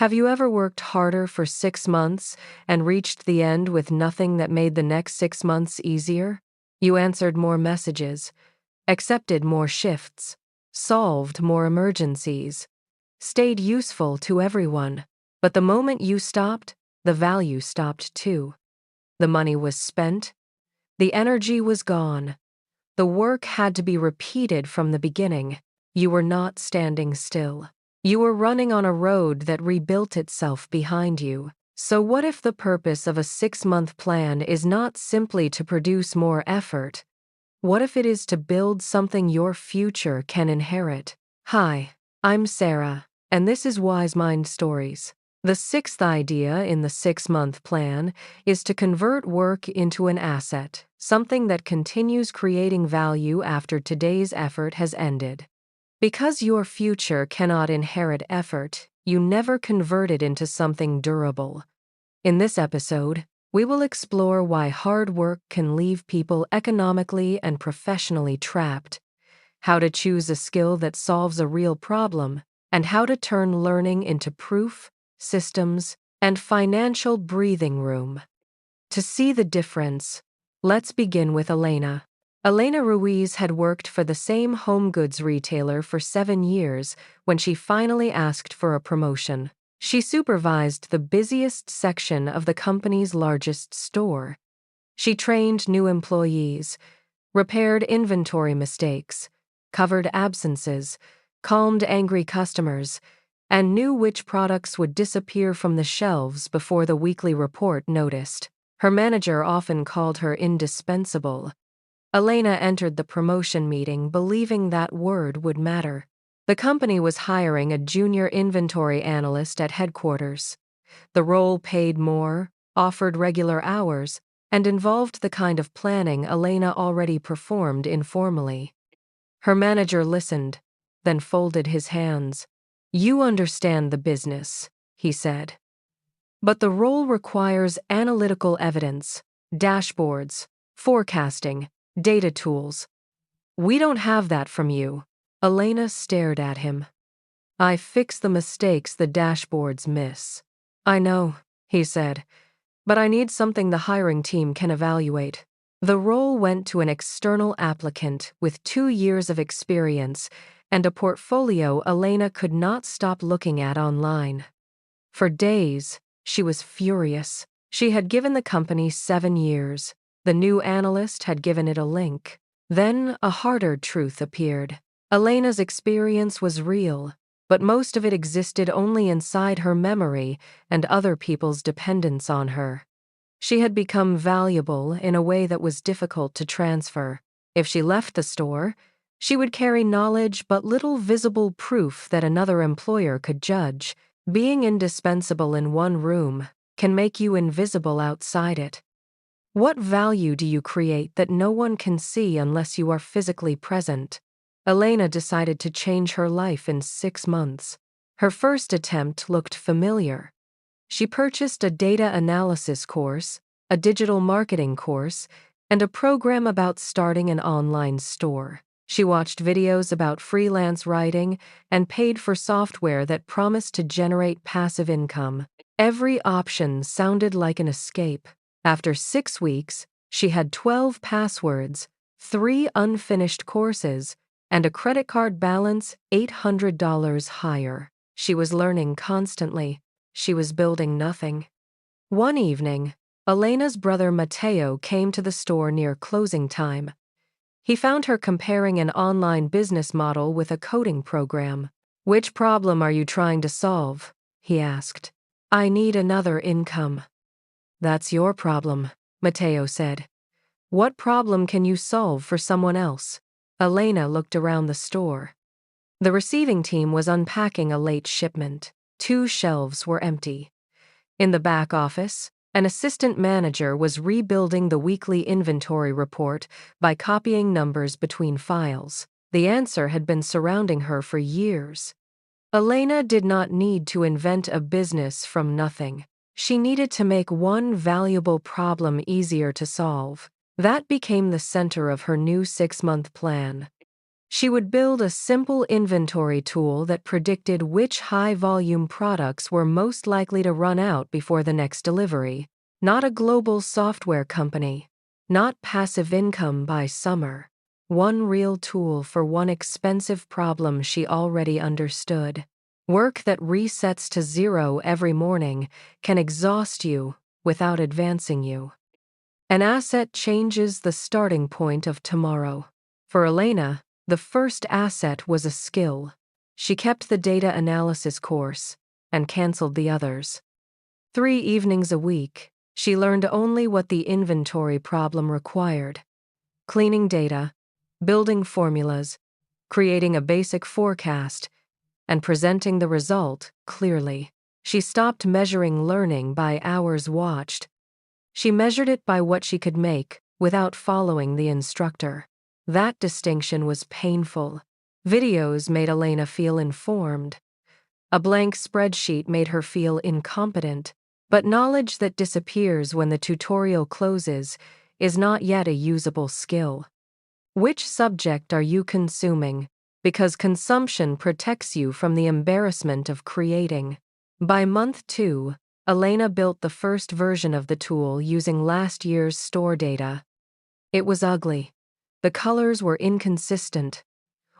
Have you ever worked harder for 6 months and reached the end with nothing that made the next 6 months easier? You answered more messages, accepted more shifts, solved more emergencies, stayed useful to everyone. But the moment you stopped, the value stopped too. The money was spent, the energy was gone. The work had to be repeated from the beginning. You were not standing still. You were running on a road that rebuilt itself behind you. So what if the purpose of a 6-month plan is not simply to produce more effort? What if it is to build something your future can inherit? Hi, I'm Sarah, and this is WiseMind Stories. The sixth idea in the 6-month plan is to convert work into an asset, something that continues creating value after today's effort has ended. Because your future cannot inherit effort, you never convert it into something durable. In this episode, we will explore why hard work can leave people economically and professionally trapped, how to choose a skill that solves a real problem, and how to turn learning into proof, systems, and financial breathing room. To see the difference, let's begin with Elena. Elena Ruiz had worked for the same home goods retailer for 7 years when she finally asked for a promotion. She supervised the busiest section of the company's largest store. She trained new employees, repaired inventory mistakes, covered absences, calmed angry customers, and knew which products would disappear from the shelves before the weekly report noticed. Her manager often called her indispensable. Elena entered the promotion meeting believing that word would matter. The company was hiring a junior inventory analyst at headquarters. The role paid more, offered regular hours, and involved the kind of planning Elena already performed informally. Her manager listened, then folded his hands. "You understand the business," he said. "But the role requires analytical evidence, dashboards, forecasting, data tools. We don't have that from you." Elena stared at him. "I fix the mistakes the dashboards miss." "I know," he said, "but I need something the hiring team can evaluate." The role went to an external applicant with 2 years of experience and a portfolio Elena could not stop looking at online. For days, she was furious. She had given the company 7 years. The new analyst had given it a link. Then a harder truth appeared. Elena's experience was real, but most of it existed only inside her memory and other people's dependence on her. She had become valuable in a way that was difficult to transfer. If she left the store, she would carry knowledge but little visible proof that another employer could judge. Being indispensable in one room can make you invisible outside it. What value do you create that no one can see unless you are physically present? Elena decided to change her life in 6 months. Her first attempt looked familiar. She purchased a data analysis course, a digital marketing course, and a program about starting an online store. She watched videos about freelance writing and paid for software that promised to generate passive income. Every option sounded like an escape. After 6 weeks, she had 12 passwords, 3 unfinished courses, and a credit card balance $800 higher. She was learning constantly. She was building nothing. One evening, Elena's brother Matteo came to the store near closing time. He found her comparing an online business model with a coding program. "Which problem are you trying to solve?" he asked. "I need another income." "That's your problem," Matteo said. "What problem can you solve for someone else?" Elena looked around the store. The receiving team was unpacking a late shipment. 2 shelves were empty. In the back office, an assistant manager was rebuilding the weekly inventory report by copying numbers between files. The answer had been surrounding her for years. Elena did not need to invent a business from nothing. She needed to make one valuable problem easier to solve. That became the center of her new 6-month plan. She would build a simple inventory tool that predicted which high-volume products were most likely to run out before the next delivery. Not a global software company. Not passive income by summer. One real tool for one expensive problem she already understood. Work that resets to zero every morning can exhaust you without advancing you. An asset changes the starting point of tomorrow. For Elena, the first asset was a skill. She kept the data analysis course and canceled the others. 3 evenings a week, she learned only what the inventory problem required: cleaning data, building formulas, creating a basic forecast, and presenting the result clearly. She stopped measuring learning by hours watched. She measured it by what she could make without following the instructor. That distinction was painful. Videos made Elena feel informed. A blank spreadsheet made her feel incompetent. But knowledge that disappears when the tutorial closes is not yet a usable skill. Which subject are you consuming? Because consumption protects you from the embarrassment of creating. By month 2, Elena built the first version of the tool using last year's store data. It was ugly. The colors were inconsistent.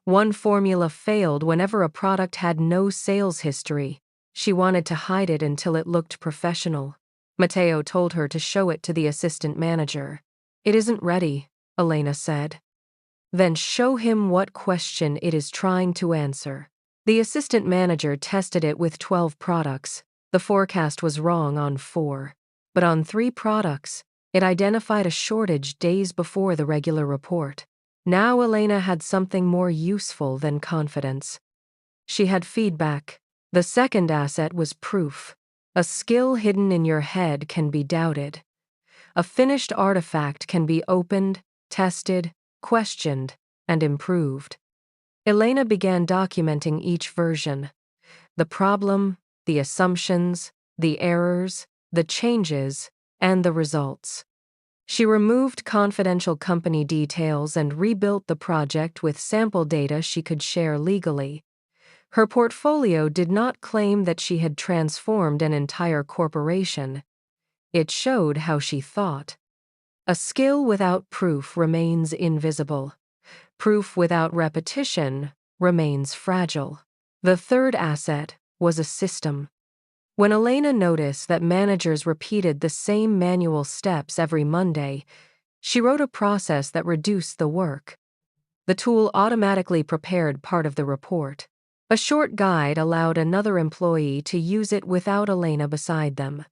One formula failed whenever a product had no sales history. She wanted to hide it until it looked professional. Matteo told her to show it to the assistant manager. "It isn't ready," Elena said. "Then show him what question it is trying to answer." The assistant manager tested it with 12 products. The forecast was wrong on 4. But on 3 products, it identified a shortage days before the regular report. Now Elena had something more useful than confidence. She had feedback. The second asset was proof. A skill hidden in your head can be doubted. A finished artifact can be opened, tested, questioned, and improved. Elena began documenting each version. The problem, the assumptions, the errors, the changes, and the results. She removed confidential company details and rebuilt the project with sample data she could share legally. Her portfolio did not claim that she had transformed an entire corporation. It showed how she thought. A skill without proof remains invisible. Proof without repetition remains fragile. The third asset was a system. When Elena noticed that managers repeated the same manual steps every Monday, she wrote a process that reduced the work. The tool automatically prepared part of the report. A short guide allowed another employee to use it without Elena beside them.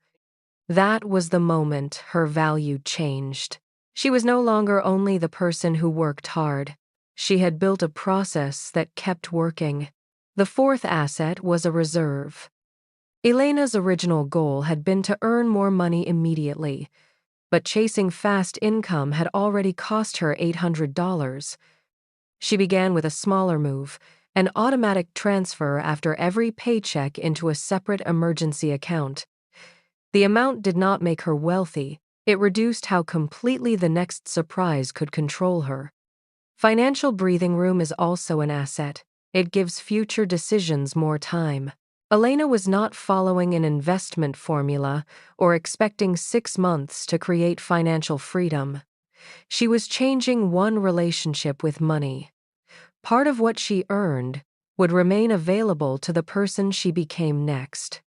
That was the moment her value changed. She was no longer only the person who worked hard. She had built a process that kept working. The fourth asset was a reserve. Elena's original goal had been to earn more money immediately, but chasing fast income had already cost her $800. She began with a smaller move, an automatic transfer after every paycheck into a separate emergency account. The amount did not make her wealthy. It reduced how completely the next surprise could control her. Financial breathing room is also an asset. It gives future decisions more time. Elena was not following an investment formula or expecting 6 months to create financial freedom. She was changing one relationship with money. Part of what she earned would remain available to the person she became next.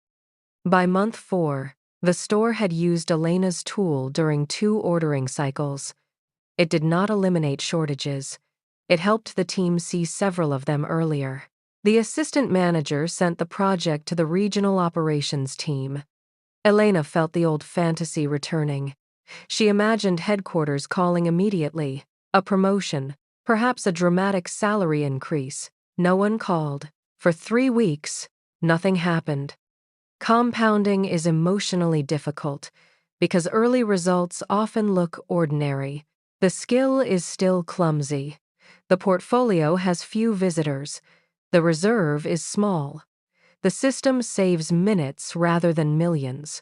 By month 4, the store had used Elena's tool during 2 ordering cycles. It did not eliminate shortages. It helped the team see several of them earlier. The assistant manager sent the project to the regional operations team. Elena felt the old fantasy returning. She imagined headquarters calling immediately, a promotion, perhaps a dramatic salary increase. No one called. For 3 weeks, nothing happened. Compounding is emotionally difficult because early results often look ordinary. The skill is still clumsy. The portfolio has few visitors. The reserve is small. The system saves minutes rather than millions.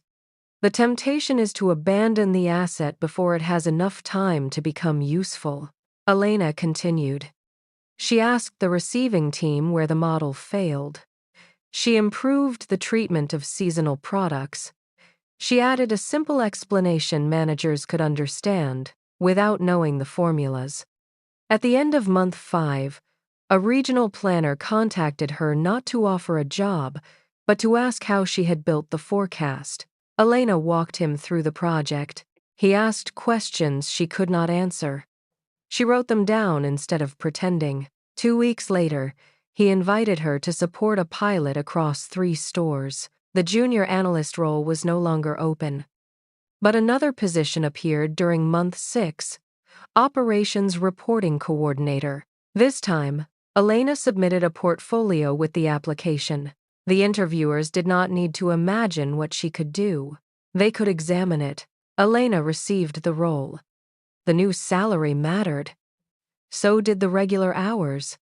The temptation is to abandon the asset before it has enough time to become useful. Elena continued. She asked the receiving team where the model failed. She improved the treatment of seasonal products. She added a simple explanation managers could understand without knowing the formulas. At the end of month 5, a regional planner contacted her not to offer a job, but to ask how she had built the forecast. Elena walked him through the project. He asked questions she could not answer. She wrote them down instead of pretending. 2 weeks later, he invited her to support a pilot across 3 stores. The junior analyst role was no longer open. But another position appeared during month 6, Operations Reporting Coordinator. This time, Elena submitted a portfolio with the application. The interviewers did not need to imagine what she could do. They could examine it. Elena received the role. The new salary mattered. So did the regular hours.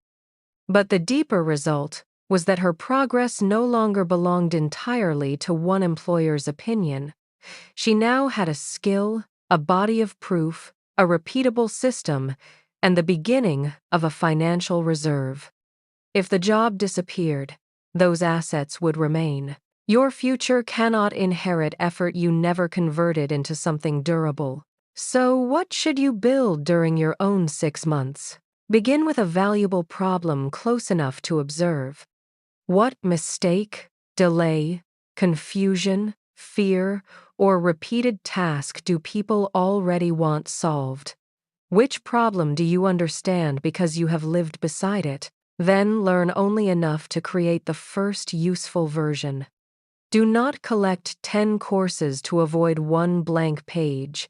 But the deeper result was that her progress no longer belonged entirely to one employer's opinion. She now had a skill, a body of proof, a repeatable system, and the beginning of a financial reserve. If the job disappeared, those assets would remain. Your future cannot inherit effort you never converted into something durable. So, what should you build during your own 6 months? Begin with a valuable problem close enough to observe. What mistake, delay, confusion, fear, or repeated task do people already want solved? Which problem do you understand because you have lived beside it? Then learn only enough to create the first useful version. Do not collect 10 courses to avoid one blank page.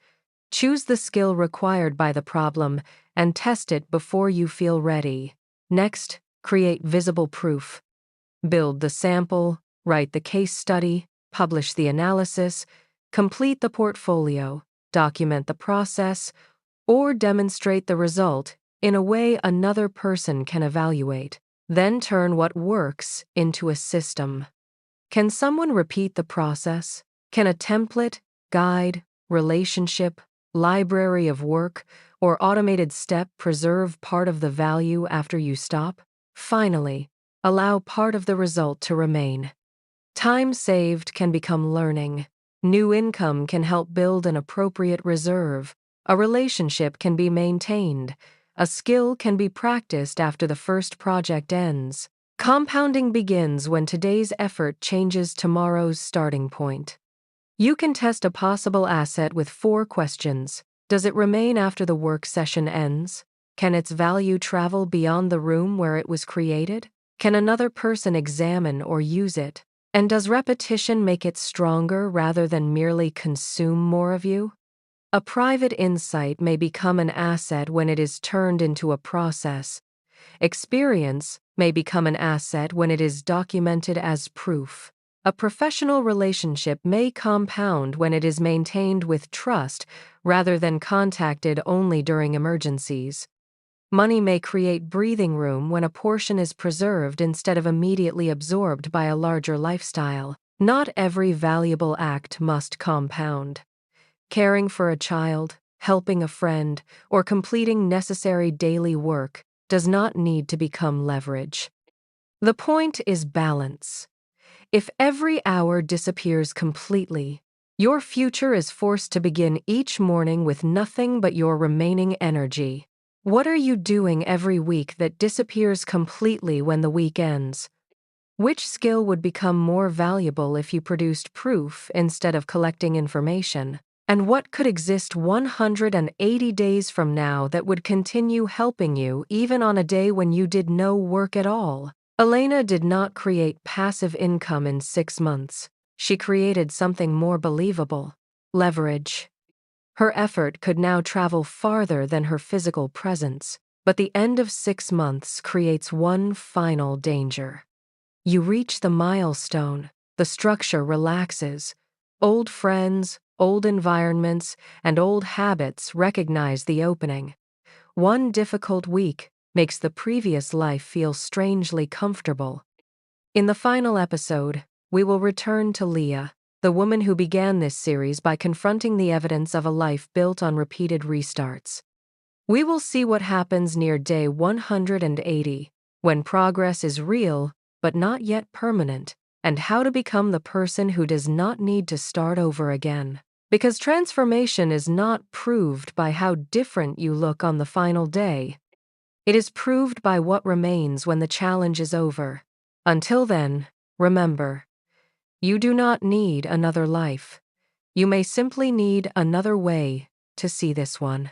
Choose the skill required by the problem and test it before you feel ready. Next, create visible proof. Build the sample, write the case study, publish the analysis, complete the portfolio, document the process, or demonstrate the result in a way another person can evaluate. Then turn what works into a system. Can someone repeat the process? Can a template, guide, relationship, library of work, or automated step preserve part of the value after you stop? Finally, allow part of the result to remain. Time saved can become learning. New income can help build an appropriate reserve. A relationship can be maintained. A skill can be practiced after the first project ends. Compounding begins when today's effort changes tomorrow's starting point. You can test a possible asset with 4 questions. Does it remain after the work session ends? Can its value travel beyond the room where it was created? Can another person examine or use it? And does repetition make it stronger rather than merely consume more of you? A private insight may become an asset when it is turned into a process. Experience may become an asset when it is documented as proof. A professional relationship may compound when it is maintained with trust rather than contacted only during emergencies. Money may create breathing room when a portion is preserved instead of immediately absorbed by a larger lifestyle. Not every valuable act must compound. Caring for a child, helping a friend, or completing necessary daily work does not need to become leverage. The point is balance. If every hour disappears completely, your future is forced to begin each morning with nothing but your remaining energy. What are you doing every week that disappears completely when the week ends? Which skill would become more valuable if you produced proof instead of collecting information? And what could exist 180 days from now that would continue helping you even on a day when you did no work at all? Elena did not create passive income in 6 months. She created something more believable: leverage. Her effort could now travel farther than her physical presence, but the end of 6 months creates one final danger. You reach the milestone, the structure relaxes. Old friends, old environments, and old habits recognize the opening. One difficult week makes the previous life feel strangely comfortable. In the final episode, we will return to Leah, the woman who began this series by confronting the evidence of a life built on repeated restarts. We will see what happens near day 180, when progress is real but not yet permanent, and how to become the person who does not need to start over again. Because transformation is not proved by how different you look on the final day. It is proved by what remains when the challenge is over. Until then, remember, you do not need another life. You may simply need another way to see this one.